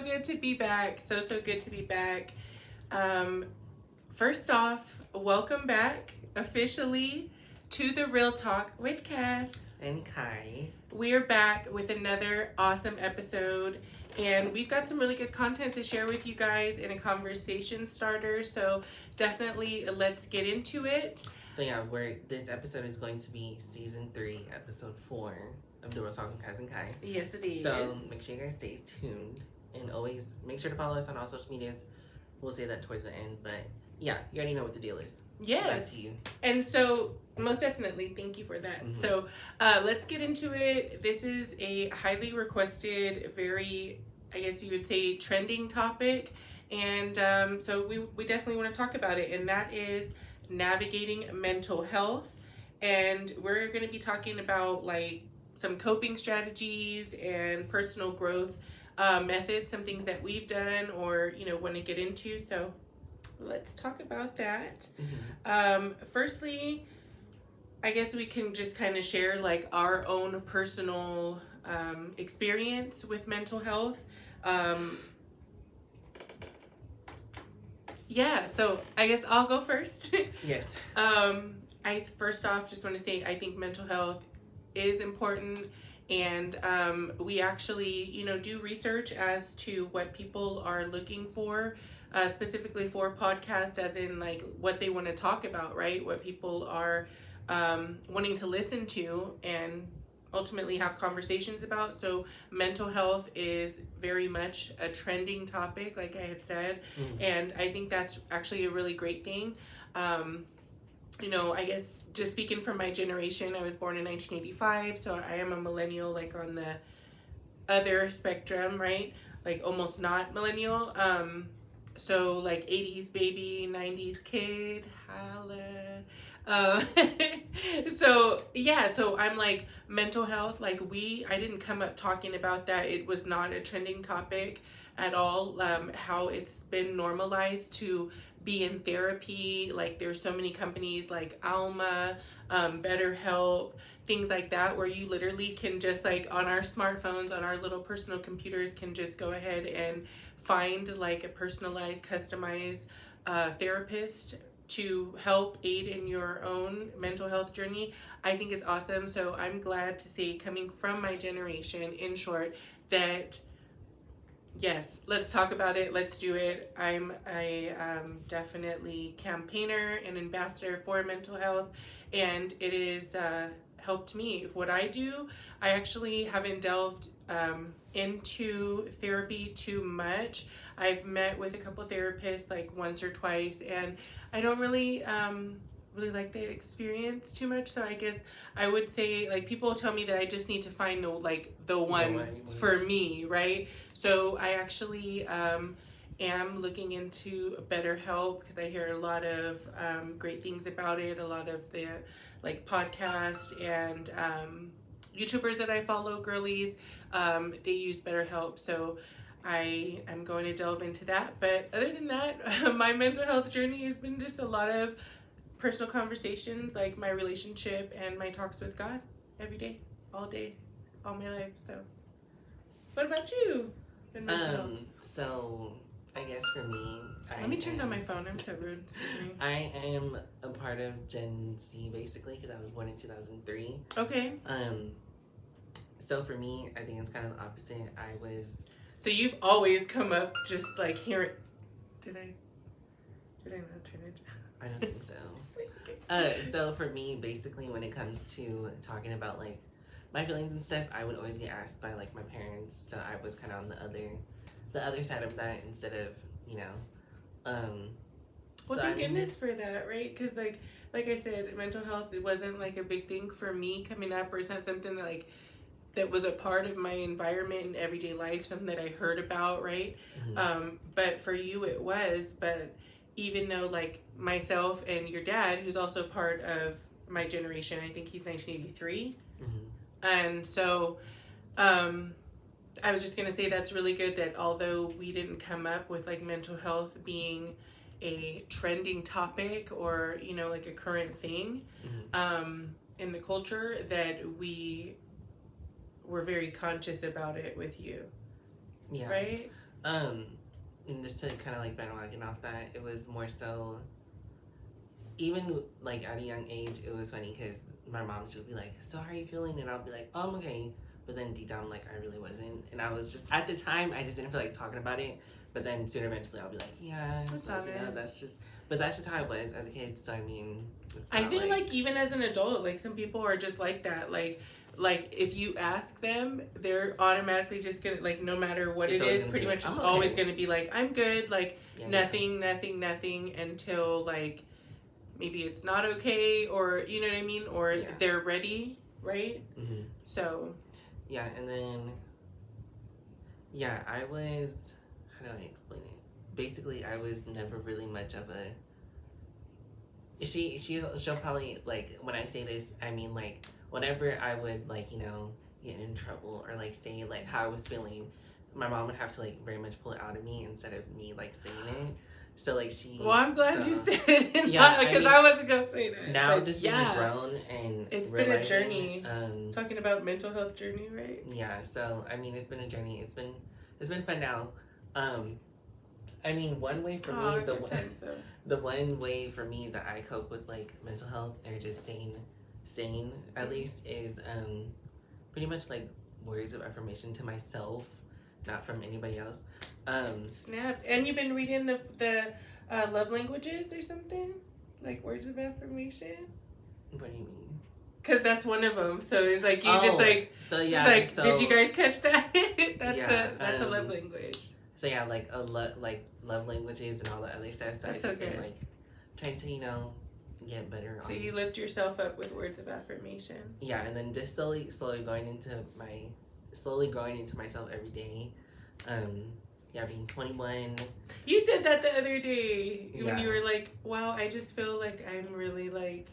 so good to be back. So good to be back. First off, welcome back officially to The Real Talk with Kas and Kai. We're back with another awesome episode, and we've got some really good content to share with you guys in a conversation starter. So definitely let's get into it. So yeah, this episode is going to be season 3, episode 4 of The Real Talk with Kas and Kai. Yes, it is. So make sure you guys stay tuned and always make sure to follow us on all social medias. We'll say that towards the end, but yeah, you already know what the deal is. Yes. Back to you. And so, most definitely, thank you for that. Mm-hmm. So, let's get into it. This is a highly requested, very, I guess you would say, trending topic. And so we definitely want to talk about it. And that is navigating mental health. And we're going to be talking about, like, some coping strategies and personal growth methods, some things that we've done or, want to get into. So let's talk about that. Mm-hmm. Firstly, I guess we can just kind of share like our own personal experience with mental health. Yeah, so I guess I'll go first. Yes. I first off just want to say I think mental health is important, and we actually do research as to what people are looking for, specifically for podcast, as in like what they want to talk about, right? What people are wanting to listen to and ultimately have conversations about. So mental health is very much a trending topic, like I had said. Mm-hmm. And I think that's actually a really great thing. I guess just speaking from my generation, I was born in 1985, so I am a millennial, like on the other spectrum, right? Like almost not millennial. So like 80s baby, 90s kid, holla. So I'm like mental health, like I didn't come up talking about that. It was not a trending topic at all. How it's been normalized to be in therapy. Like there's so many companies like Alma, BetterHelp, things like that, where you literally can just like on our smartphones, on our little personal computers, can just go ahead and find like a personalized, customized therapist to help aid in your own mental health journey. I think it's awesome. So I'm glad to say, coming from my generation, in short, that yes, let's talk about it. Let's do it. I'm definitely campaigner and ambassador for mental health, and it is helped me. What I do, I actually haven't delved into therapy too much. I've met with a couple therapists like once or twice, and I don't really like the experience too much. So I guess I would say, like, people tell me that I just need to find the one for me, right? So I actually am looking into BetterHelp because I hear a lot of great things about it. A lot of the like podcasts and YouTubers that I follow, girlies, they use BetterHelp. So I am going to delve into that. But other than that, my mental health journey has been just a lot of personal conversations, like my relationship and my talks with God every day, all my life. So what about you? So I guess for me, let me turn down my phone. I'm so rude. Excuse me. I am a part of Gen Z basically because I was born in 2003. Okay. So for me, I think it's kind of the opposite. So you've always come up just like hearing. Did I not turn it down? I don't think so. So for me, basically, when it comes to talking about like my feelings and stuff, I would always get asked by like my parents. So I was kind of on the other side of that instead of Well, thank goodness for that, right? Because like I said, mental health, it wasn't like a big thing for me coming up, or it's not something that was a part of my environment in everyday life, something that I heard about, right? Mm-hmm. But for you, it was. But even though like myself and your dad, who's also part of my generation, I think he's 1983. Mm-hmm. And so I was just going to say that's really good that although we didn't come up with like mental health being a trending topic or, like a current thing in the culture, that we were very conscious about it with you. Yeah. Right? And just to kind of like bandwagon off that, it was more so, even like at a young age, it was funny because my mom would be like, "So how are you feeling?" And I'll be like, "Oh, I'm okay." But then deep down, like, I really wasn't. And I was just, at the time, I just didn't feel like talking about it. But then sooner eventually, I'll be like, yeah, That's like, you know, that's just how I was as a kid. So I mean, it's not I feel like even as an adult, like some people are just like that. Like if you ask them, they're automatically just gonna, like, no matter what it is, pretty much it's always gonna be like, I'm good, like nothing until like maybe it's not okay, or you know what I mean, or they're ready, right? Mm-hmm. So yeah, and then I was, how do I explain it? Basically, I was never really much of a. She'll probably, like, when I say this, I mean, like, whenever I would, like, you know, get in trouble or like say like how I was feeling, my mom would have to like very much pull it out of me instead of me like saying it. So like Well, I'm glad you said it. Yeah, because I wasn't gonna say that. Now just being grown and it's been a journey. Talking about mental health journey, right? Yeah. So I mean, it's been a journey. It's been fun now. I mean, one way for me, the one way for me that I cope with like mental health or just staying sane at least is pretty much like words of affirmation to myself, not from anybody else. Snaps. And you've been reading the love languages or something? Like words of affirmation? What do you mean? Because that's one of them. So it's like you just like, so yeah, like, so, did you guys catch that? That's a love language. So yeah, like like love languages and all the other stuff. So I just been like trying to, you know, get better. So you lift yourself up with words of affirmation. Yeah, and then just slowly growing into myself every day. Yeah, being 21. You said that the other day when you were like, "Wow, I just feel like I'm really like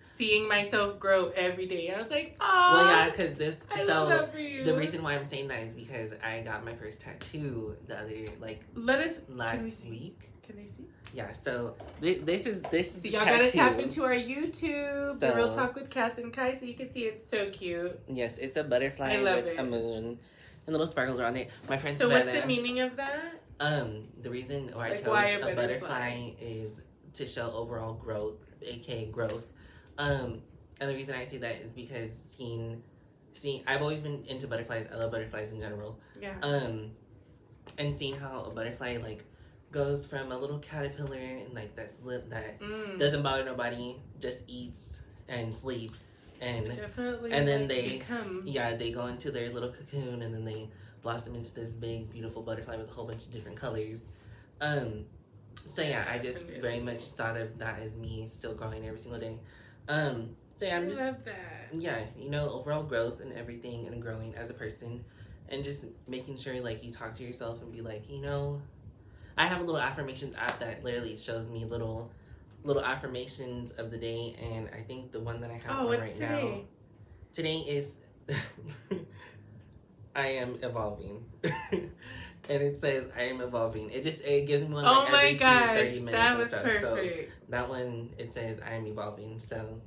seeing myself grow every day." I was like, "Oh." Well, yeah, because I love that for you. The reason why I'm saying that is because I got my first tattoo the other last week. Can they see? Yeah, so this is the y'all tattoo. Gotta tap into our YouTube, The Real Talk with Kas and Kai, so you can see it's so cute. Yes, it's a butterfly with a moon and little sparkles around it. My friend Savannah. So what's the meaning of that? The reason why I chose a butterfly is to show overall growth, aka growth. And the reason I say that is because seeing I've always been into butterflies. I love butterflies in general. Yeah. And seeing how a butterfly like goes from a little caterpillar and like doesn't bother nobody, just eats and sleeps and then they go into their little cocoon and then they blossom into this big beautiful butterfly with a whole bunch of different colors. So yeah, I just very much thought of that as me still growing every single day. So yeah, I love that. Yeah, you know, overall growth and everything and growing as a person and just making sure like you talk to yourself and be like, you know, I have a little affirmations app that literally shows me little affirmations of the day, and I think the one that I have on right now today is I am evolving. And it says I am evolving. It gives me one like every 30 minutes. That was perfect. So that one, it says I am evolving. So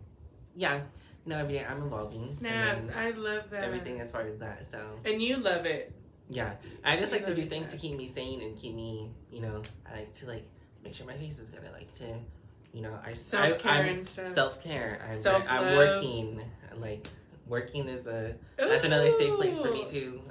yeah, you know, every day I'm evolving. Snaps. I love that. Everything as far as that. So and you love it. Yeah, I just like to do things to keep me sane and keep me, you know, I like to like make sure my face is good. I like to, you know, self-care and stuff. Self-care. I'm working. Like working is that's another safe place for me too.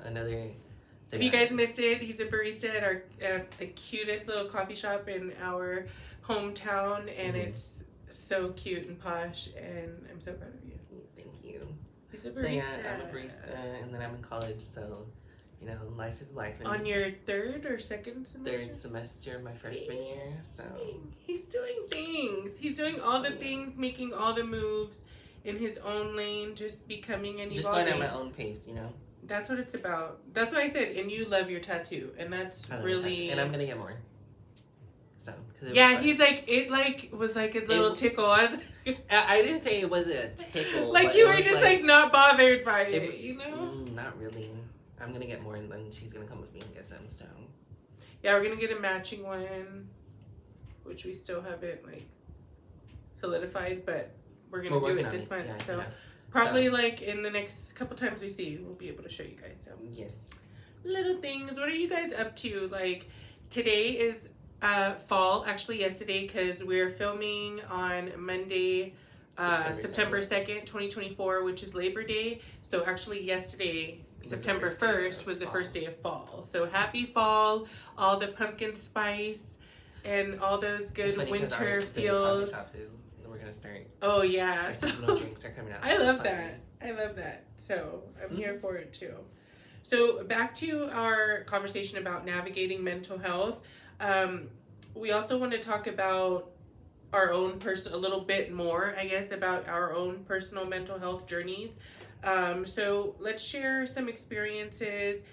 If you guys missed it, he's a barista at the cutest little coffee shop in our hometown, and it's so cute and posh, and I'm so proud of you. Thank you. He's a barista. So yeah, I'm a barista, and then I'm in college, so you know, life is life. And on your third or second semester? Third semester of my freshman year, so he's doing things. He's doing all the things, making all the moves in his own lane, just becoming and evolving. Just going at my own pace, you know. That's what it's about. That's what I said. And you love your tattoo, and that's really. And I'm gonna get more. So. Yeah, he's like it. Was like a little tickle. I didn't say it was a tickle. Like you were just like not bothered by it, you know. Not really. I'm gonna get more, and then she's gonna come with me and get some. So. Yeah, we're gonna get a matching one, which we still haven't like solidified, but we're gonna do it this month. Yeah, so. Probably like in the next couple times we see, we'll be able to show you guys. So yes. little things. What are you guys up to? Like, today is fall, actually yesterday, because we're filming on Monday, September 2nd, 2024, which is Labor Day. So actually yesterday, September 1st, was the first day of fall. So happy fall, all the pumpkin spice and all those good winter feels. We're gonna start. Oh yeah, seasonal drinks are coming out. I love that. So I'm here for it too. So back to our conversation about navigating mental health. We also want to talk about our own a little bit more, I guess, about our own personal mental health journeys. So let's share some experiences,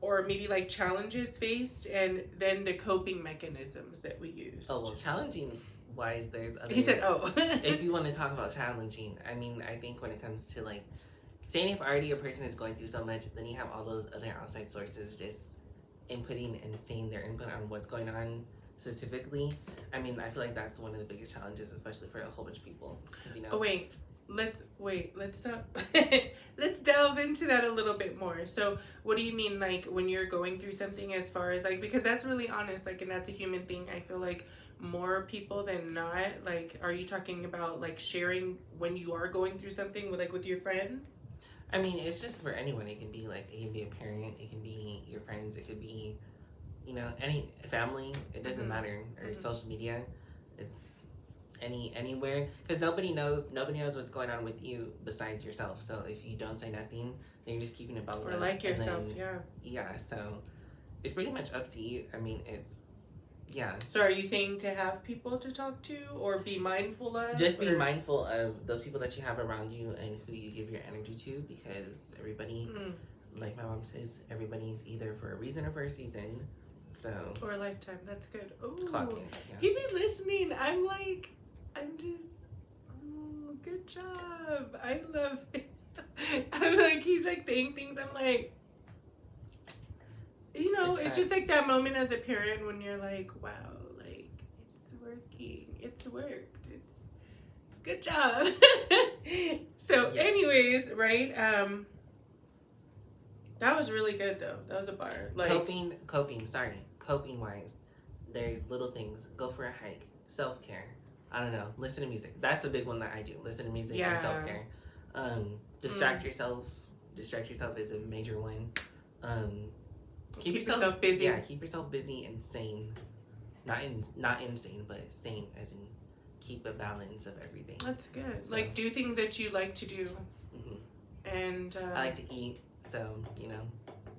or maybe like challenges faced, and then the coping mechanisms that we used. Oh, well, challenging wise, there's other. He said, "Oh." If you want to talk about challenging, I mean, I think when it comes to like, saying if already a person is going through so much, then you have all those other outside sources just inputting and saying their input on what's going on specifically. I mean, I feel like that's one of the biggest challenges, especially for a whole bunch of people, because you know. Oh let's stop. Let's delve into that a little bit more. So what do you mean, like, when you're going through something, as far as like, because that's really honest, like, and that's a human thing. I feel like more people than not, like, are you talking about like sharing when you are going through something with your friends? I mean, it's just for anyone. It can be like, it can be a parent, it can be your friends, it could be, you know, any family. It doesn't matter. Or social media. It's anywhere, because nobody knows what's going on with you besides yourself. So if you don't say nothing, then you're just keeping it bottled up. Or like yourself, yeah. So it's pretty much up to you. I mean, it's. Yeah. So are you saying to have people to talk to or be mindful of? Just be mindful of those people that you have around you and who you give your energy to, because everybody, like my mom says, everybody's either for a reason or for a season. So. Or a lifetime. That's good. Oh. Clocking. Yeah. He be listening. I'm just, good job. I love it. I'm like, he's like saying things. I'm like, you know, it's just like that moment as a parent when you're like, wow, like, it's working. It's worked. It's good job. So anyways, right? That was really good though. That was a bar. Like Coping wise, there's little things. Go for a hike. Self-care. I don't know. Listen to music. That's a big one that I do. Listen to music and self-care. Distract yourself. Distract yourself is a major one. Keep yourself busy. Yeah, keep yourself busy and sane. Not insane, but sane, as in keep a balance of everything. That's good. So, like, do things that you like to do. And I like to eat, so you know,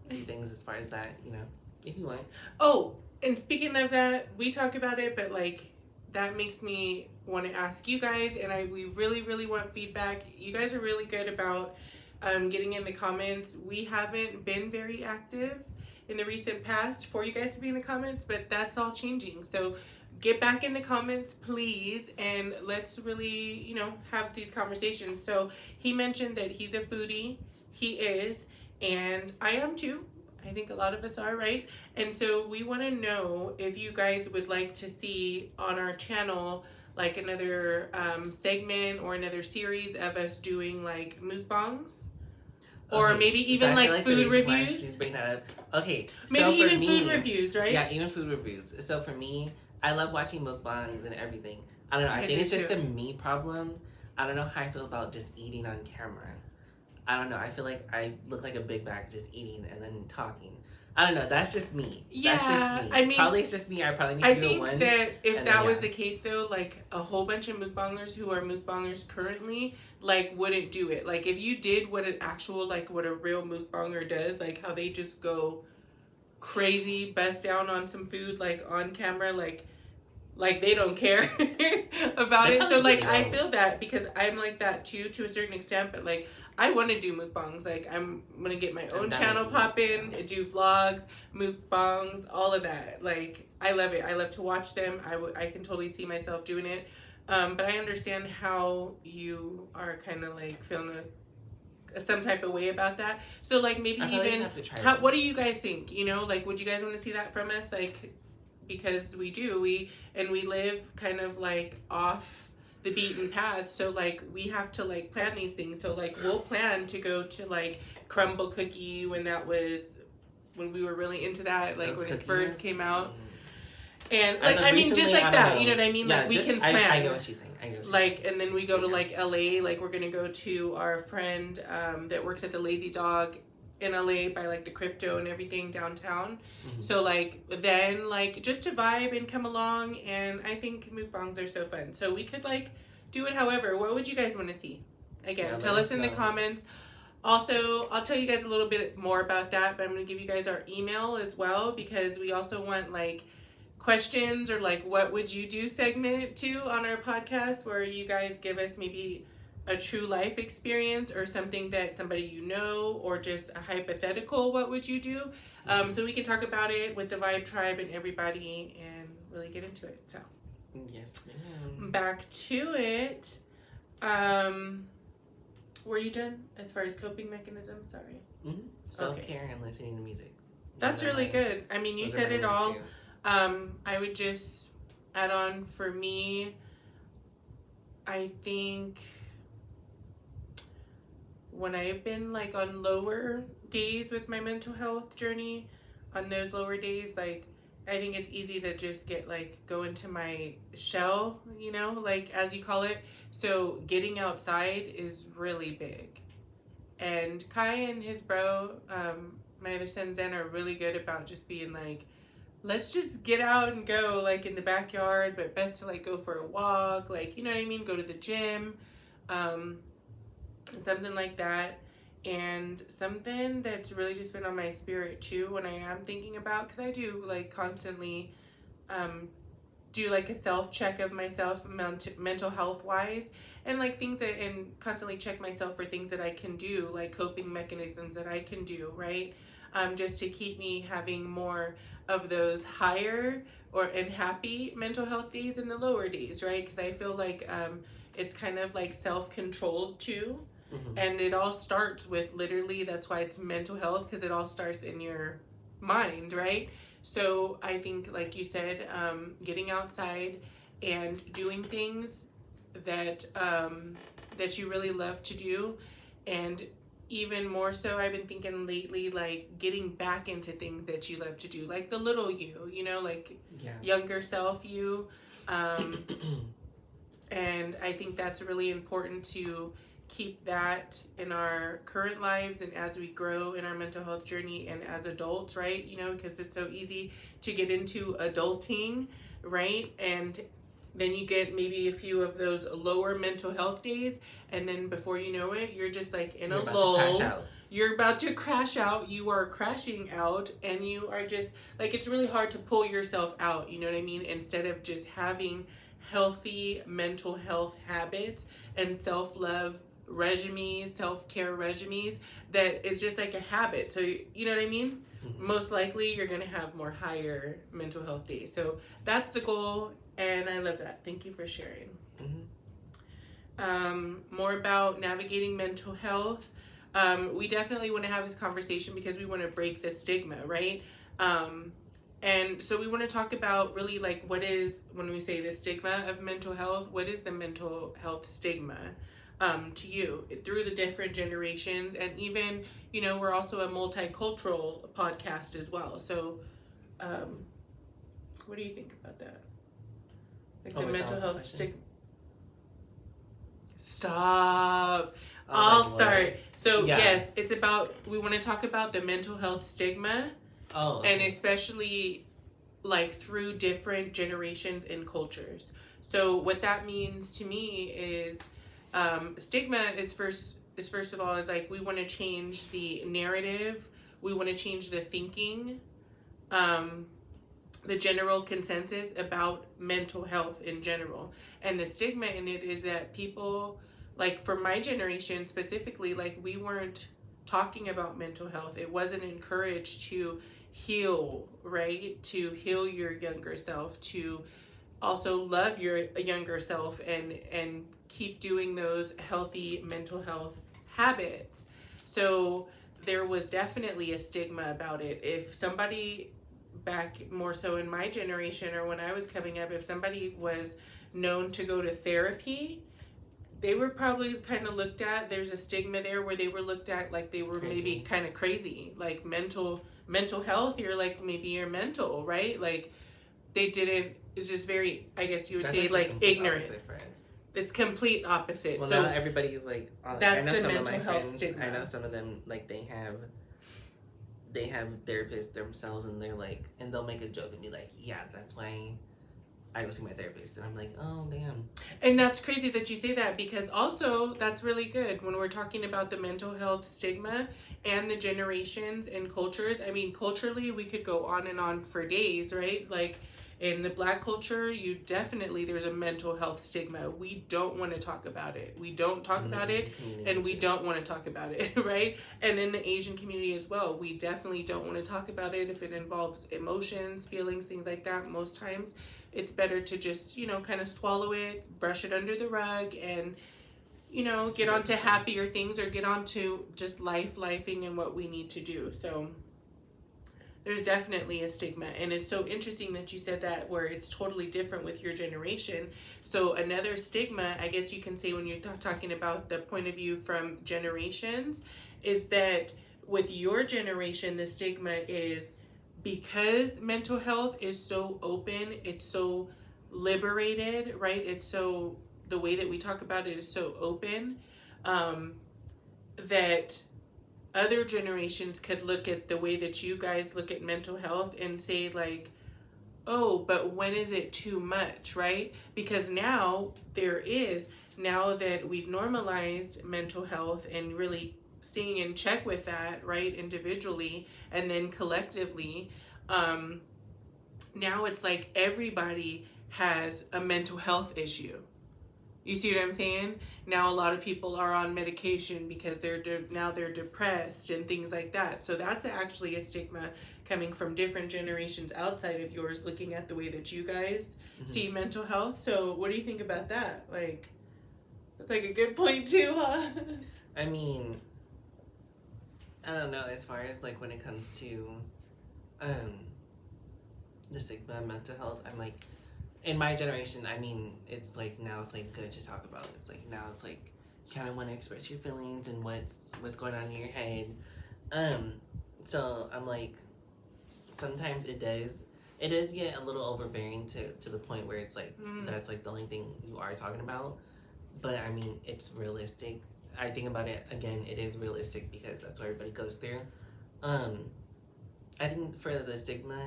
do things as far as that, you know, if you want. Oh, and speaking of that, we talk about it, but like, that makes me want to ask you guys, and we really, really want feedback. You guys are really good about getting in the comments. We haven't been very active in the recent past for you guys to be in the comments, but that's all changing. So get back in the comments, please, and let's really, you know, have these conversations. So he mentioned that he's a foodie. He is, and I am too. I think a lot of us are, right? And so we want to know if you guys would like to see on our channel like another segment or another series of us doing like mukbangs. Or maybe even like food reviews. She's bringing that up. Okay. Maybe even food reviews, right? Yeah, even food reviews. So for me, I love watching mukbangs and everything. I don't know. I think it's just a me problem. I don't know how I feel about just eating on camera. I don't know. I feel like I look like a big bag just eating and then talking. I don't know. That's just me. Yeah, that's just me. I mean, probably it's just me. I probably need to do it once. I think that if that was the case, though, like a whole bunch of mukbangers who are mukbangers currently, like, wouldn't do it. Like, if you did what a real mukbanger does, like how they just go crazy, bust down on some food, like on camera, like they don't care about it. So like, I feel that because I'm like that too, to a certain extent, but like, I want to do mukbangs. Like, I'm going to get my own channel popping, do vlogs, mukbangs, all of that. Like, I love it. I love to watch them. I can totally see myself doing it. But I understand how you are kind of like feeling some type of way about that. So like, maybe even, what do you guys think? You know, like, would you guys want to see that from us? Like, because we live kind of like off the beaten path, so like we have to like plan these things. So like we'll plan to go to like Crumble Cookie when that was when we were really into that, like those when cookies. it first came out. Mm. And like, I mean, just like that, you know what I mean? Yeah, like we just, can plan. I get what she's saying. Like, and then we go to like LA, like we're gonna go to our friend that works at the Lazy Dog in LA by like the crypto and everything downtown. Mm-hmm. So like then like just to vibe and come along, and I think mukbangs are so fun. So we could like do it however. What would you guys want to see? Again, tell us in the comments. Also, I'll tell you guys a little bit more about that, but I'm going to give you guys our email as well, because we also want like questions or like what would you do segment too on our podcast, where you guys give us maybe a true life experience or something that somebody you know, or just a hypothetical what would you do, so we can talk about it with the Vibe Tribe and everybody and really get into it. So yes, ma'am. Back to it. Were you done as far as coping mechanisms? Sorry. Mm-hmm. Self-care and listening to music. That's really good. I mean, you said it all. I would just add on, for me, I think when I've been like on lower days with my mental health journey, on those lower days, like I think it's easy to just get like go into my shell, you know, like as you call it. So getting outside is really big. And Kai and his bro, my other son Zen, are really good about just being like, let's just get out and go like in the backyard, but best to like go for a walk, like, you know what I mean? Go to the gym, something like that. And something that's really just been on my spirit too when I am thinking about, because I do like constantly do like a self-check of myself mental health wise, and like things that, and constantly check myself for things that I can do, like coping mechanisms that I can do, right? Just to keep me having more of those higher and happy mental health days and the lower days, right? Because I feel like it's kind of like self-controlled too. Mm-hmm. And it all starts with, literally, that's why it's mental health, because it all starts in your mind, right? So I think, like you said, getting outside and doing things that that you really love to do, and even more so, I've been thinking lately, like getting back into things that you love to do, like the little you know, like younger self you, and I think that's really important to keep that in our current lives and as we grow in our mental health journey and as adults, right? You know, because it's so easy to get into adulting, right? And then you get maybe a few of those lower mental health days, and then before you know it, you're just like in a lull. You're about to crash out. You are crashing out, and you are just like, it's really hard to pull yourself out, you know what I mean? Instead of just having healthy mental health habits and self-love regimes, self-care regimes, that is just like a habit. So you know what I mean? Mm-hmm. Most likely you're going to have more higher mental health days. So that's the goal, and I love that. Thank you for sharing. Mm-hmm. More about navigating mental health. We definitely want to have this conversation because we want to break the stigma, right? And so we want to talk about really like, what is, when we say the stigma of mental health, what is the mental health stigma to you through the different generations? And even, you know, we're also a multicultural podcast as well. So what do you think about that? Like the mental health stigma. Stop. I'll start. So yes, it's about, we want to talk about the mental health stigma. Oh, okay. And especially like through different generations and cultures. So what that means to me is stigma is first of all is like, we want to change the narrative, we want to change the thinking, the general consensus about mental health in general. And the stigma in it is that people, like for my generation specifically, like we weren't talking about mental health. It wasn't encouraged to heal, right? To heal your younger self, to also love your younger self, and keep doing those healthy mental health habits. So there was definitely a stigma about it. If somebody back more so in my generation or when I was coming up, if somebody was known to go to therapy, they were probably kind of looked at, there's a stigma there where they were looked at like they were maybe kind of crazy, like mental mental health, you're like, maybe you're mental, right? Like, they didn't, it's just very, I guess you would say, like, ignorant. It's complete opposite. Well, so now everybody's like, that's I know the some mental of my health friends, stigma. I know some of them, like, they have therapists themselves, and they're like, and they'll make a joke and be like, yeah, that's why I go see my therapist. And I'm like, oh, damn. And that's crazy that you say that, because also that's really good when we're talking about the mental health stigma and the generations and cultures. I mean, culturally, we could go on and on for days, right? Like, in the Black culture, there's a mental health stigma. We don't want to talk about it. We don't talk about it, and we don't want to talk about it, right? And in the Asian community as well, we definitely don't want to talk about it if it involves emotions, feelings, things like that. Most times, it's better to just, kind of swallow it, brush it under the rug, and, get on to happier things, or get on to just lifing and what we need to do. So there's definitely a stigma, and it's so interesting that you said that, where it's totally different with your generation. So another stigma, I guess you can say, when you're talking about the point of view from generations, is that with your generation, the stigma is, because mental health is so open, it's so liberated, right? It's so, the way that we talk about it is so open, that other generations could look at the way that you guys look at mental health and say, like, oh, but when is it too much, right? Because now that we've normalized mental health and really staying in check with that, right, individually and then collectively, now it's like everybody has a mental health issue. You see what I'm saying? Now a lot of people are on medication because they're depressed and things like that. So that's actually a stigma coming from different generations outside of yours, looking at the way that you guys see mental health. So what do you think about that? Like, that's like a good point too, huh? I mean, I don't know, as far as like when it comes to the stigma of mental health, I'm like, in my generation, I mean, it's like, now it's like good to talk about. It's like, now it's like, you kind of want to express your feelings and what's going on in your head. So I'm like, sometimes it does get a little overbearing to the point where it's like, that's like the only thing you are talking about. But I mean, it's realistic. I think about it, again, it is realistic because that's what everybody goes through. I think for the stigma,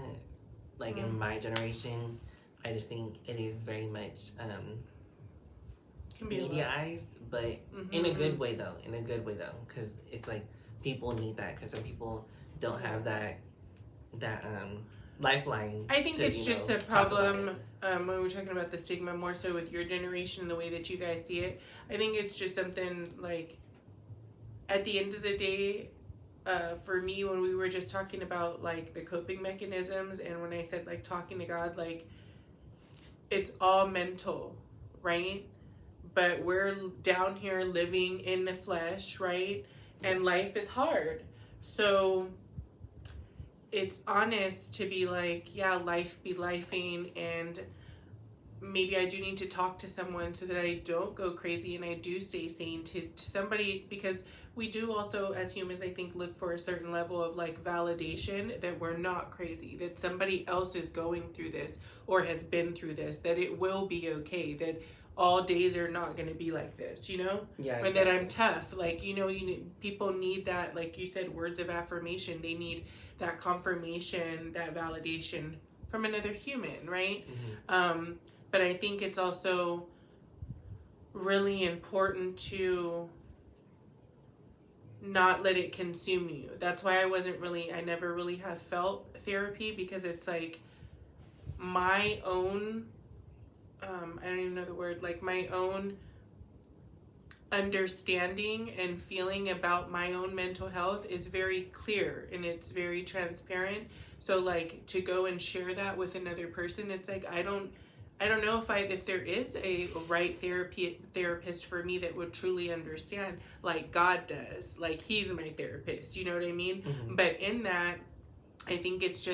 like in my generation, I just think it is very much mediaized, but in a good way though. Because it's like, people need that, because some people don't have that lifeline. I think it's just a problem when we're talking about the stigma, more so with your generation, the way that you guys see it. I think it's just something like, at the end of the day, for me, when we were just talking about like the coping mechanisms, and when I said like talking to God, like, it's all mental, right? But we're down here living in the flesh, right? And life is hard. So it's honest to be like, yeah, life be lifing, and maybe I do need to talk to someone so that I don't go crazy and I do stay sane to somebody, because we do also, as humans, I think, look for a certain level of like validation that we're not crazy, that somebody else is going through this or has been through this, that it will be okay, that all days are not going to be like this, Yeah, exactly. Or that I'm tough. Like, people need that, like you said, words of affirmation. They need that confirmation, that validation from another human, right? But I think it's also really important to not let it consume you. That's why I never really have felt therapy, because it's like my own, I don't even know the word, like my own understanding and feeling about my own mental health is very clear and it's very transparent. So like, to go and share that with another person, it's like, I don't know if there is a right therapist for me that would truly understand, like God does. Like, he's my therapist, you know what I mean? But in that, I think it's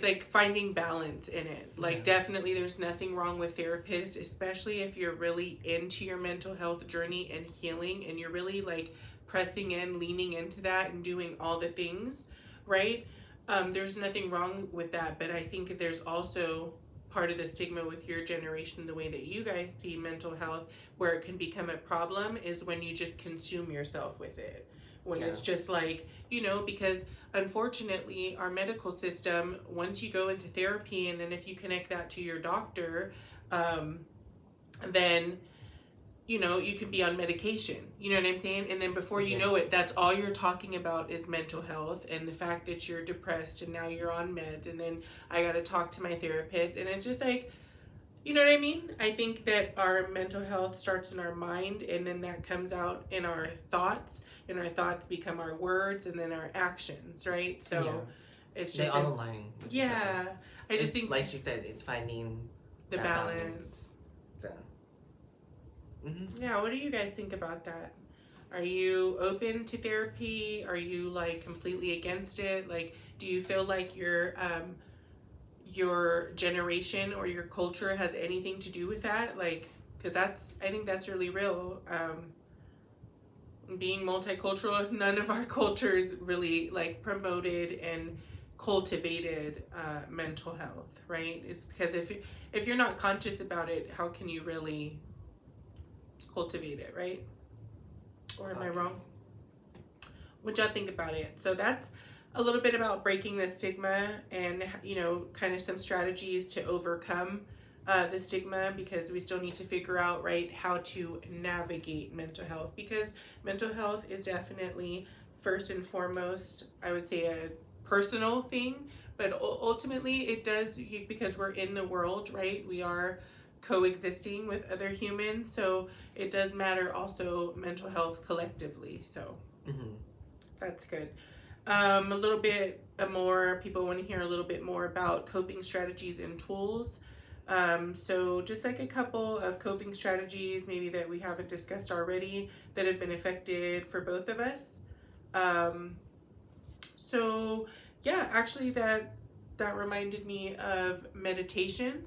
like finding balance in it. Like, definitely there's nothing wrong with therapists, especially if you're really into your mental health journey and healing, and you're really like pressing in, leaning into that and doing all the things, right? There's nothing wrong with that, but I think there's also part of the stigma with your generation, the way that you guys see mental health, where it can become a problem is when you just consume yourself with it. When it's just like, because unfortunately our medical system, once you go into therapy and then if you connect that to your doctor, then you can be on medication. You know what I'm saying? And then before you know it, that's all you're talking about is mental health and the fact that you're depressed and now you're on meds. And then I got to talk to my therapist. And it's just like, you know what I mean? I think that our mental health starts in our mind and then that comes out in our thoughts. And our thoughts become our words and then our actions, right? So it's just... They all align. Yeah. I just think... Like she said, it's finding the balance. So... Mm-hmm. Yeah, what do you guys think about that? Are you open to therapy? Are you like completely against it? Like, do you feel like your generation or your culture has anything to do with that? Like, because I think that's really real. Being multicultural, none of our cultures really like promoted and cultivated mental health, right? It's because if you're not conscious about it, how can you really cultivate it, right? Or am I wrong? What y'all think about it? So that's a little bit about breaking the stigma and kind of some strategies to overcome the stigma, because we still need to figure out, right, how to navigate mental health, because mental health is definitely first and foremost, I would say, a personal thing, but ultimately it does, because we're in the world, right? We are coexisting with other humans, so it does matter also mental health collectively. So that's good. A little bit more, people want to hear a little bit more about coping strategies and tools. So just like a couple of coping strategies maybe that we haven't discussed already that have been effective for both of us. So yeah, actually that reminded me of meditation.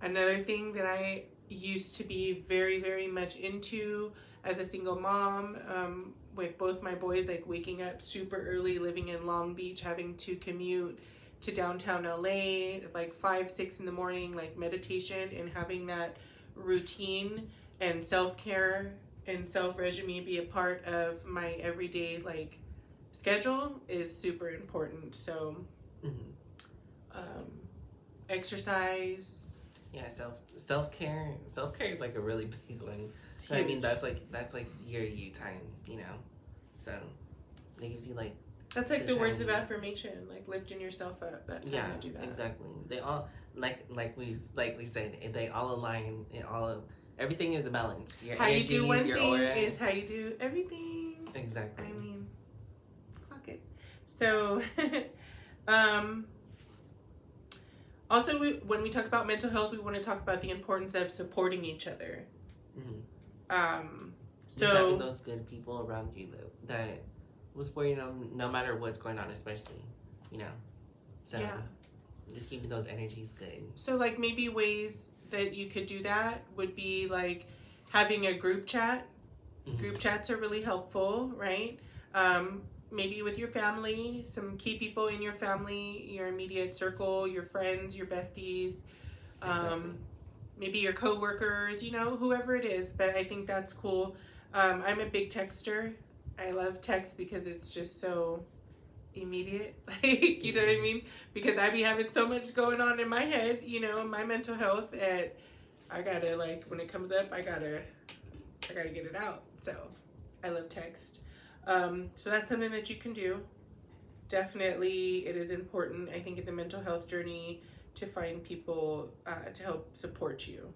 Another thing that I used to be very, very much into as a single mom, with both my boys, like waking up super early, living in Long Beach, having to commute to downtown LA, like 5, 6 in the morning, like meditation and having that routine and self-care and self-regime be a part of my everyday like schedule is super important. So exercise. Yeah, self-care is like a really big one. So, I mean, that's like your you time, So it gives you like... That's like the words of affirmation, like lifting yourself up. That time you do that. Exactly. They all like we said, they all align. Everything is a balance. Your how energies, you do one your thing aura. is how you do everything. Exactly. I mean, fuck it. So, also, when we talk about mental health, we want to talk about the importance of supporting each other. So just having those good people around you that will support you, no matter what's going on, especially, So just keeping those energies good. So like maybe ways that you could do that would be like having a group chat. Group chats are really helpful, right? Maybe with your family, some key people in your family, your immediate circle, your friends, your besties, maybe your coworkers, whoever it is. But I think that's cool. I'm a big texter. I love text because it's just so immediate. Like, you know what I mean? Because I be having so much going on in my head, my mental health, and I gotta, like, when it comes up, I gotta get it out. So I love text. So that's something that you can do. Definitely, it is important, I think, in the mental health journey to find people to help support you.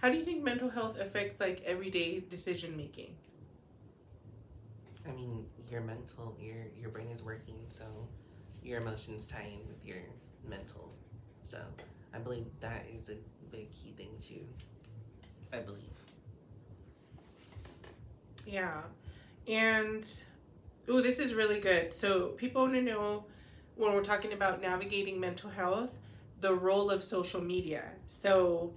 How do you think mental health affects like everyday decision making? I mean, your brain is working, so your emotions tie in with your mental. So I believe that is a big key thing too. I believe. Yeah. And this is really good. So people want to know, when we're talking about navigating mental health, the role of social media. So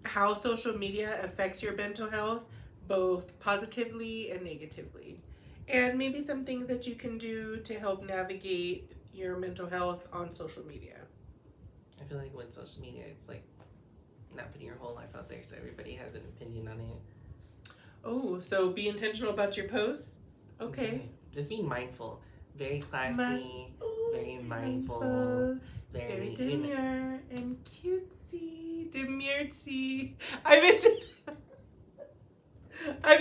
how social media affects your mental health both positively and negatively. And maybe some things that you can do to help navigate your mental health on social media. I feel like with social media, it's like not putting your whole life out there so everybody has an opinion on it. Oh, so be intentional about your posts? Okay. Just be mindful. Very classy, very mindful, very demure and cutesy. Demurtsy. I've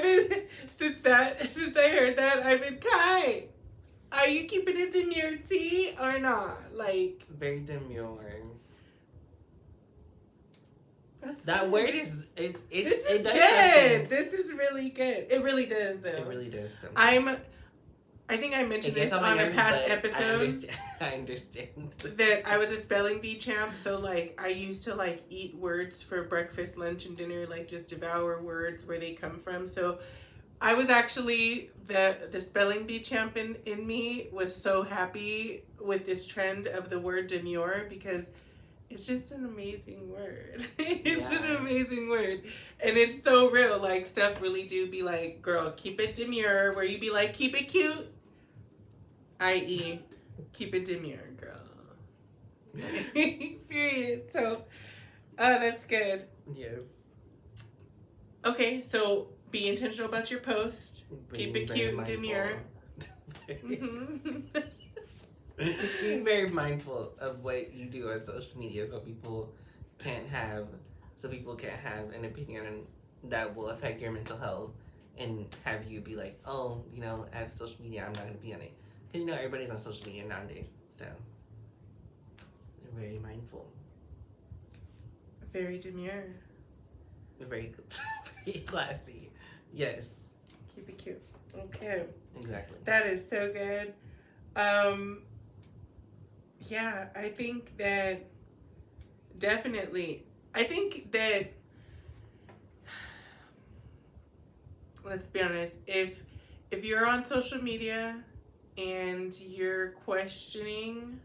been since I heard that, I've been Kai. Are you keeping it demurtsy or not? Like very demure. That good. Word is it does good. Something. This is really good. It really does though. It really does something. I think I mentioned this on a past episode. I understand that I was a spelling bee champ, so like I used to like eat words for breakfast, lunch, and dinner, like just devour words where they come from. So I was actually the spelling bee champ in me was so happy with this trend of the word demure because it's just an amazing word. It's an amazing word. And it's so real. Like stuff really do be like, girl, keep it demure, where you be like, keep it cute. I.e., keep it demure, girl. Period. So, that's good. Yes. Okay, so be intentional about your post. Keep it cute and demure. Being very mindful of what you do on social media so people can't have an opinion that will affect your mental health and have you be like, oh, I have social media, I'm not going to be on it. Because everybody's on social media nowadays, so they're very mindful. Very demure. Very classy. Yes. Keep it cute. Okay. Exactly. That is so good. Yeah, I think that definitely. I think that, let's be honest, if you're on social media and you're questioning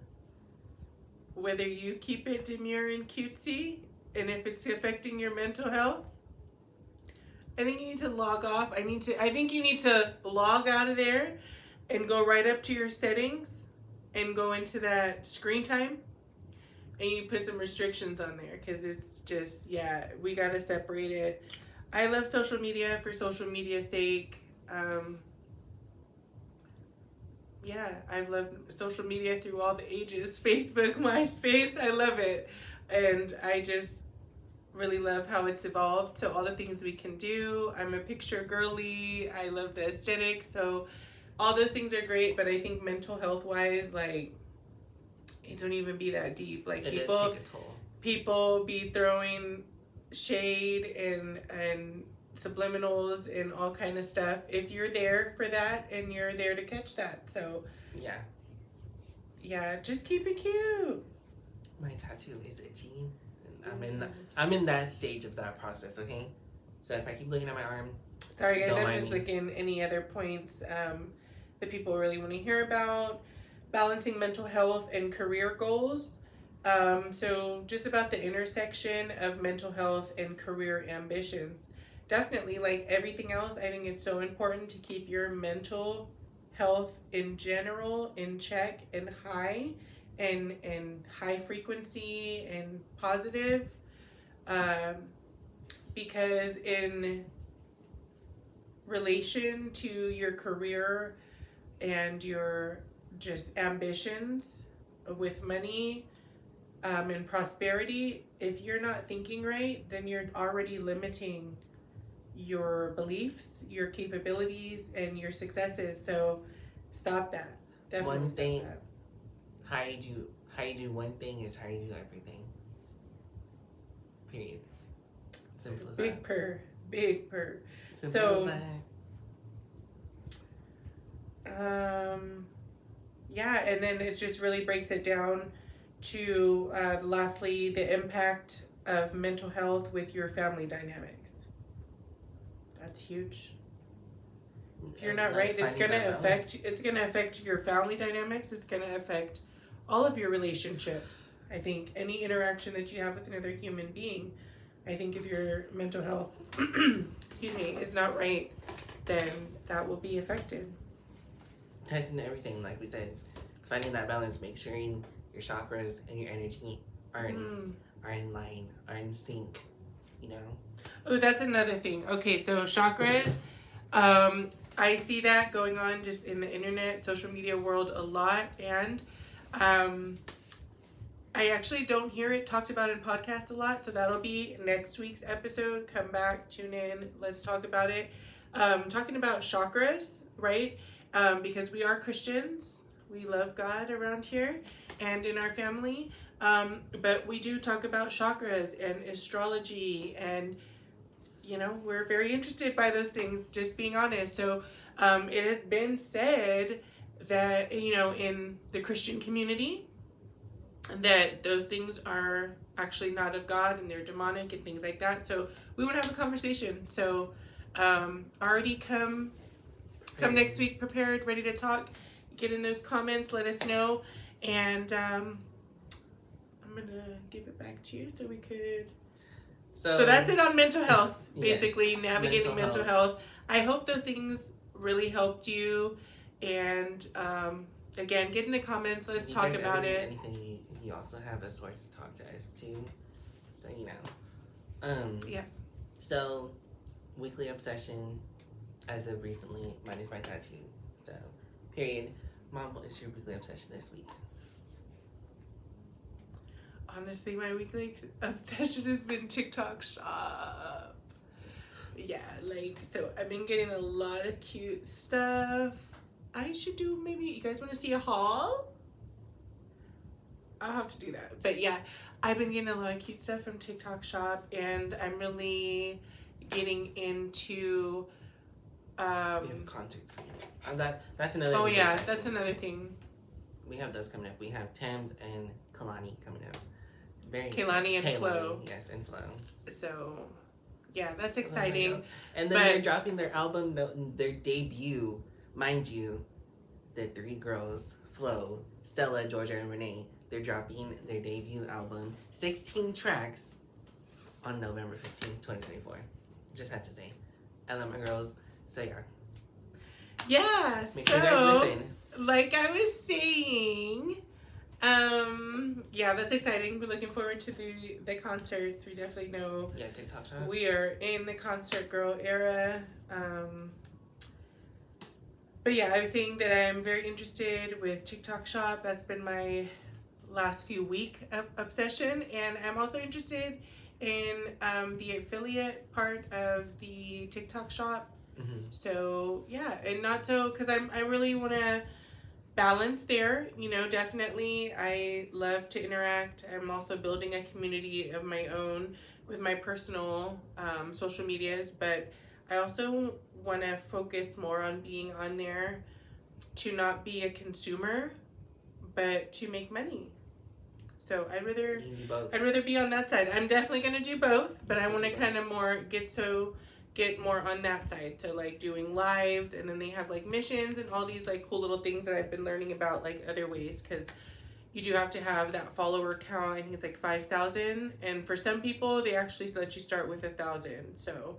whether you keep it demure and cutesy and if it's affecting your mental health, I think you need to log off. I think you need to log out of there and go right up to your settings and go into that screen time and you put some restrictions on there because it's just, we got to separate it. I love social media for social media's sake. I've loved social media through all the ages. Facebook, MySpace, I love it. And I just really love how it's evolved to all the things we can do. I'm a picture girly. I love the aesthetic. So all those things are great, but I think mental health wise, like, it don't even be that deep. Like it people does take a toll. People be throwing shade and subliminals and all kind of stuff if you're there for that and you're there to catch that. So just keep it cute. My tattoo is itchy and I'm in that stage of that process. Okay, so if I keep looking at my arm, sorry guys, I'm just looking any other points that people really want to hear about. Balancing mental health and career goals. So just about the intersection of mental health and career ambitions. Definitely, like everything else, I think it's so important to keep your mental health in general in check and high high frequency and positive. Because in relation to your career and your just ambitions with money and prosperity, if you're not thinking right, then you're already limiting your beliefs, your capabilities, and your successes. So stop that. Definitely one thing, stop that. How you do one thing is how you do everything. Period. Simple as that. Big purr. Simple as that. And then it just really breaks it down to lastly, the impact of mental health with your family dynamics. That's huge. If you're not right, it's gonna affect your family dynamics. It's gonna affect all of your relationships. I think any interaction that you have with another human being, I think if your mental health, excuse me, is not right, then that will be affected. Ties into everything, like we said. It's finding that balance, make sure your chakras and your energy are in line, are in sync, you know? Oh, that's another thing. Okay, so chakras, I see that going on just in the internet, social media world a lot, and I actually don't hear it talked about in podcasts a lot, so that'll be next week's episode. Come back, tune in, let's talk about it. Talking about chakras, right? Because we are Christians, we love God around here and in our family, but we do talk about chakras and astrology, and we're very interested by those things, just being honest. So it has been said that in the Christian community that those things are actually not of God and they're demonic and things like that. So we want to have a conversation. So already come next week prepared, ready to talk. Get in those comments, let us know, and I'm gonna give it back to you so we could. So that's it on mental health. Basically, yes, navigating mental health. I hope those things really helped you, and again, get in the comments. Let's talk about it. Anything, you also have a source to talk to us too, so yeah. So, weekly obsession, as of recently, mine is my tattoo. So, period. Mom, what is your weekly obsession this week? Honestly, my weekly obsession has been TikTok shop. Yeah, so I've been getting a lot of cute stuff. I should do, maybe, you guys want to see a haul? I'll have to do that. But yeah, I've been getting a lot of cute stuff from TikTok shop, and I'm really getting into we have concerts coming up. That's another. Oh yeah, that's another thing. We have those coming up. We have Thames and Kalani coming up. Kaylani and Flo. Yes, and Flo. So, yeah, that's exciting. And then they're dropping their album, their debut. Mind you, the three girls, Flo, Stella, Georgia, and Renee, they're dropping their debut album, 16 tracks, on November 15th, 2024. Just had to say. I love my girls. So, yeah. Yeah, Make sure you guys listen. Like I was saying, yeah, that's exciting. We're looking forward to the concerts. We definitely know. Yeah, TikTok shop. We are in the concert girl era. But yeah, I was saying that I'm very interested with TikTok shop. That's been my last few week obsession, and I'm also interested in the affiliate part of the TikTok shop. Mm-hmm. So yeah, and not so, because I really want to balance there, definitely. I love to interact. I'm also building a community of my own with my personal social medias, but I also want to focus more on being on there to not be a consumer, but to make money. So I'd rather be on that side. I'm definitely going to do both, but I want to kind of more get more on that side. So like doing lives, and then they have like missions and all these like cool little things that I've been learning about, like other ways, because you do have to have that follower count. I think it's like 5,000, and for some people they actually let you start with 1,000. So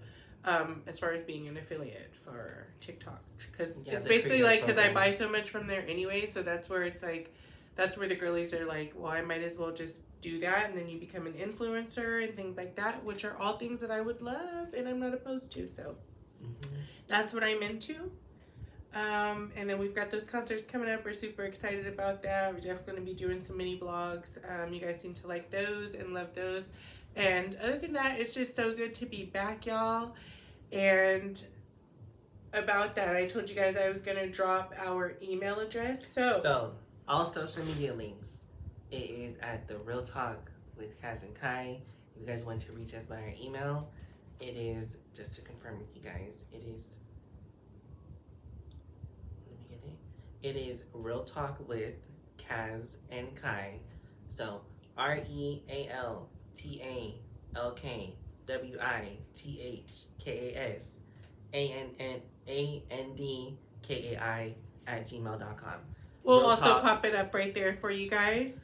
as far as being an affiliate for TikTok, because it's basically like, because I buy so much from there anyway, so that's where it's like, that's where the girlies are like, well, I might as well just do that, and then you become an influencer and things like that, which are all things that I would love and I'm not opposed to. So that's what I'm into. And then we've got those concerts coming up. We're super excited about that. We're definitely going to be doing some mini vlogs. You guys seem to like those and love those. And other than that, it's just so good to be back, y'all. And about that, I told you guys I was going to drop our email address. So all social media links, it is at therealtalkwithkasandkai. If you guys want to reach us by our email, it is, just to confirm with you guys, it is, it is Real Talk with Kas and Kai. So RealTalkwithKasandkai@gmail.com. We'll also pop it up right there for you guys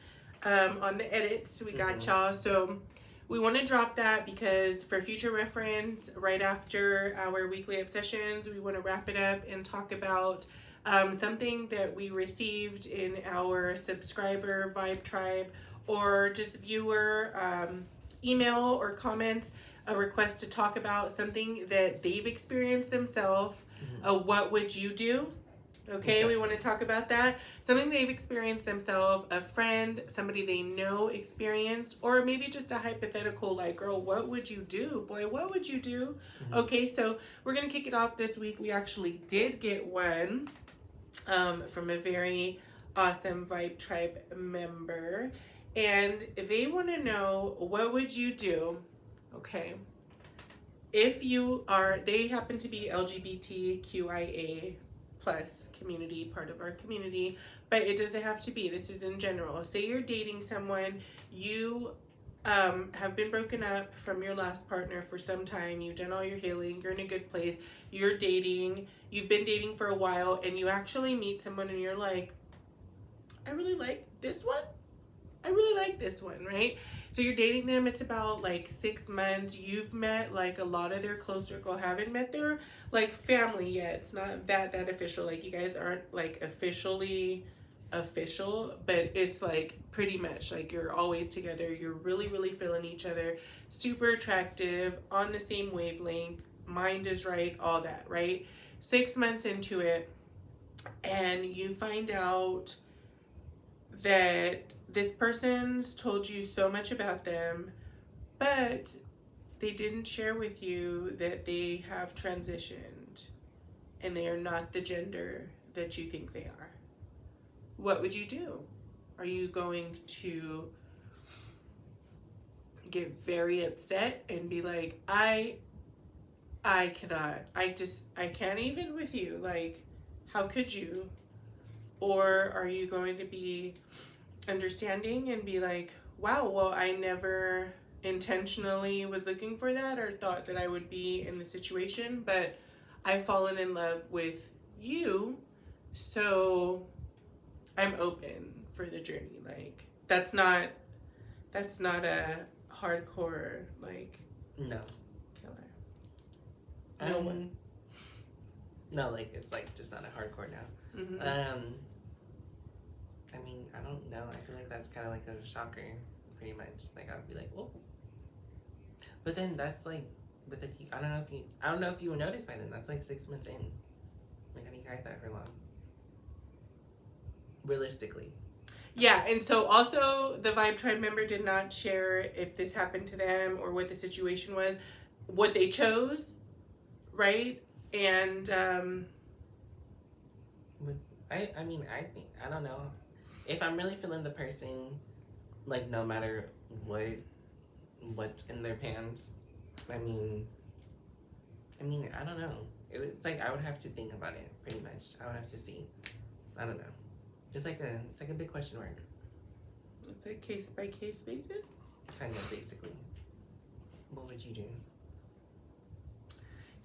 on the edits. We got y'all. So we want to drop that because for future reference, right after our weekly obsessions, we want to wrap it up and talk about something that we received in our subscriber Vibe Tribe or just viewer email or comments, a request to talk about something that they've experienced themselves. What would you do? Okay, we want to talk about that. Something they've experienced themselves, a friend, somebody they know experienced, or maybe just a hypothetical like, girl, what would you do? Boy, what would you do? Okay, so we're going to kick it off this week. We actually did get one from a very awesome Vibe Tribe member. And they want to know, what would you do? Okay. If you are, they happen to be LGBTQIA plus community, part of our community, but it doesn't have to be. This is in general. Say you're dating someone, you have been broken up from your last partner for some time, you've done all your healing, you're in a good place, you've been dating for a while, and you actually meet someone and you're like, I really like this one. I really like this one, right? So you're dating them, it's about like 6 months. You've met like a lot of their close circle, haven't met their like family yet. It's not that official. Like you guys aren't like officially official, but it's like pretty much like you're always together. You're really, really feeling each other. Super attractive, on the same wavelength, mind is right, all that, right? 6 months into it, and you find out that this person's told you so much about them, but they didn't share with you that they have transitioned and they are not the gender that you think they are. What would you do? Are you going to get very upset and be like, I cannot, I can't even with you, like, how could you? Or are you going to be understanding and be like, wow, well, I never intentionally was looking for that or thought that I would be in the situation, but I've fallen in love with you, so I'm open for the journey. Like, that's not a hardcore like no killer. no one. No, like it's like just not a hardcore now. I mean, I don't know. I feel like that's kind of like a shocker, pretty much. Like I'd be like, "Whoa," but then that's like, but then I don't know if you would notice by then. That's like 6 months in. Like how do you hide that for long? Realistically. Yeah, and so also the Vibe Tribe member did not share if this happened to them or what the situation was, what they chose, right? And I mean, I think, I don't know. If I'm really feeling the person, like no matter what's in their pants, I mean, I don't know. It's like I would have to think about it, pretty much. I would have to see. I don't know. It's like a big question mark. It's a case by case basis. Kind of basically. What would you do?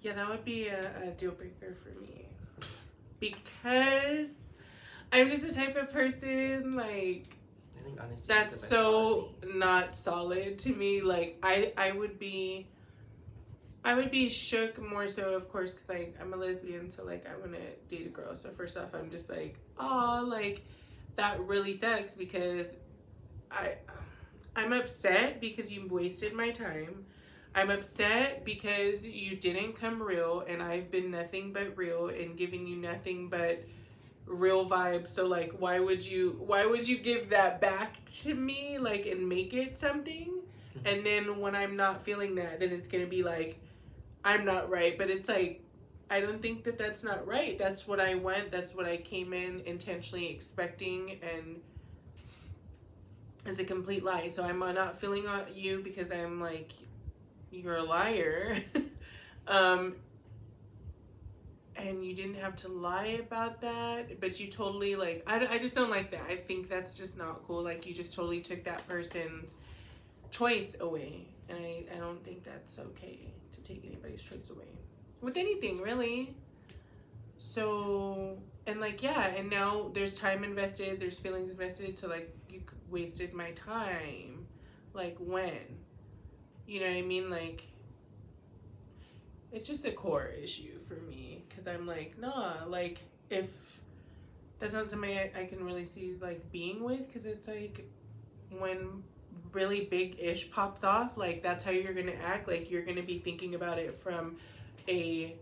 Yeah, that would be a deal breaker for me. Because I'm just the type of person, like, I think honestly that's so policy. Not solid to me. Like, I would be shook more so, of course, because like I'm a lesbian, so like I want to date a girl. So first off, I'm just like, oh, like that really sucks because I'm upset because you wasted my time. I'm upset because you didn't come real, and I've been nothing but real and giving you nothing but real vibes. So like, why would you give that back to me, like, and make it something? Mm-hmm. And then when I'm not feeling that, then it's gonna be like, I'm not right. But it's like, I don't think that that's not right. That's what I want. That's what I came in intentionally expecting, and it's a complete lie. So I'm not feeling on you because I'm like, you're a liar. And you didn't have to lie about that, but you totally like, I just don't like that. I think that's just not cool. Like, you just totally took that person's choice away, and I don't think that's okay to take anybody's choice away with anything, really. So, and like, yeah, and now there's time invested, there's feelings invested, so like, you wasted my time. Like, when? You know what I mean? Like, it's just a core issue for me. Because I'm like, nah, like, if that's not somebody I can really see, like, being with. Because it's like, when really big ish pops off, like, that's how you're going to act. Like, you're going to be thinking about it from a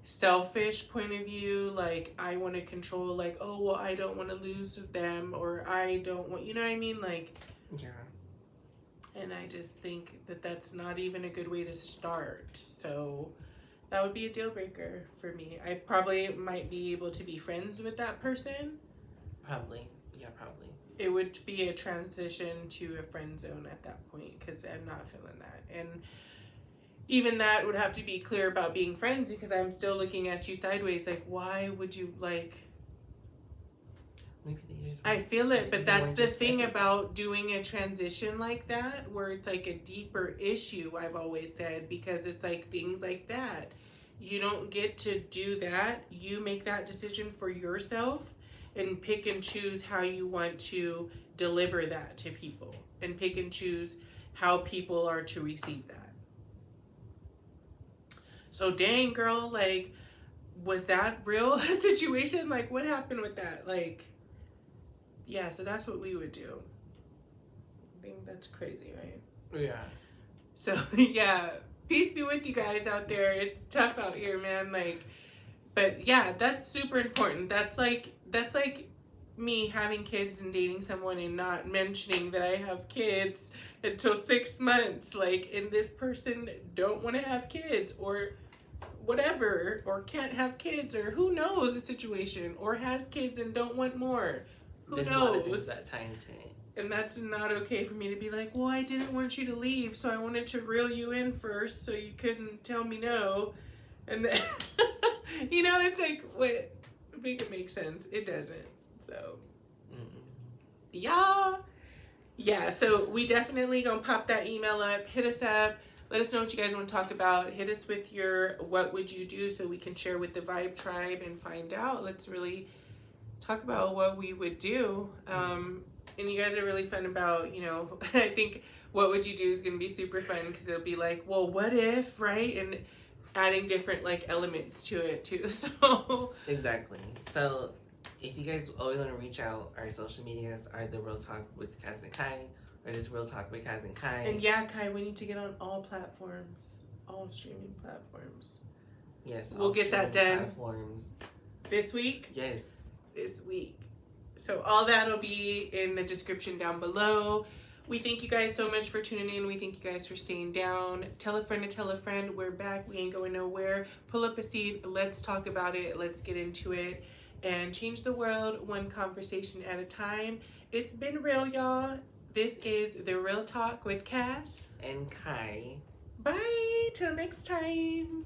selfish point of view. Like, I want to control, like, oh, well, I don't want to lose them. Or I don't want, you know what I mean? Like, yeah. And I just think that that's not even a good way to start. So that would be a deal breaker for me. I probably might be able to be friends with that person. Probably. Yeah, probably. It would be a transition to a friend zone at that point because I'm not feeling that. And even that would have to be clear about being friends because I'm still looking at you sideways. Like, why would you, like... Maybe they just I feel it, but that's the thing about doing a transition like that, where it's like a deeper issue, I've always said, because it's like things like that. You don't get to do that. You make that decision for yourself and pick and choose how you want to deliver that to people and pick and choose how people are to receive that. So dang, girl, like, was that real situation? Like, what happened with that? Like... Yeah, so that's what we would do. I think that's crazy, right? Yeah. So, yeah, peace be with you guys out there. It's tough out here, man. Like, but yeah, that's super important. That's like me having kids and dating someone and not mentioning that I have kids until 6 months. Like, and this person don't want to have kids or whatever, or can't have kids, or who knows the situation, or has kids and don't want more. Who There's knows? a lot of things that tie into it. And that's not okay for me to be like, well, I didn't want you to leave, so I wanted to reel you in first so you couldn't tell me no. And then, you know, it's like, what? Make it make sense. It doesn't. So, y'all. Yeah, so we definitely gonna pop that email up. Hit us up. Let us know what you guys want to talk about. Hit us with your what would you do so we can share with the Vibe Tribe and find out. Let's really talk about what we would do. And you guys are really fun about, you know, I think what would you do is going to be super fun because it'll be like, well, what if, right? And adding different like elements to it too. So exactly. So if you guys always want to reach out, our social medias are The Real Talk with Kas and Kai, or just Real Talk with Kas and Kai. And yeah, Kai, we need to get on all platforms, all streaming platforms. Yes, we'll get that done platforms this week. Yes. This week. So all that will be in the description down below. We thank you guys so much for tuning in. We thank you guys for staying down. Tell a friend to tell a friend. We're back. We ain't going nowhere. Pull up a seat. Let's talk about it. Let's get into it and change the world one conversation at a time. It's been real, y'all. This is The Real Talk with Kas and Kai. Bye. Till next time.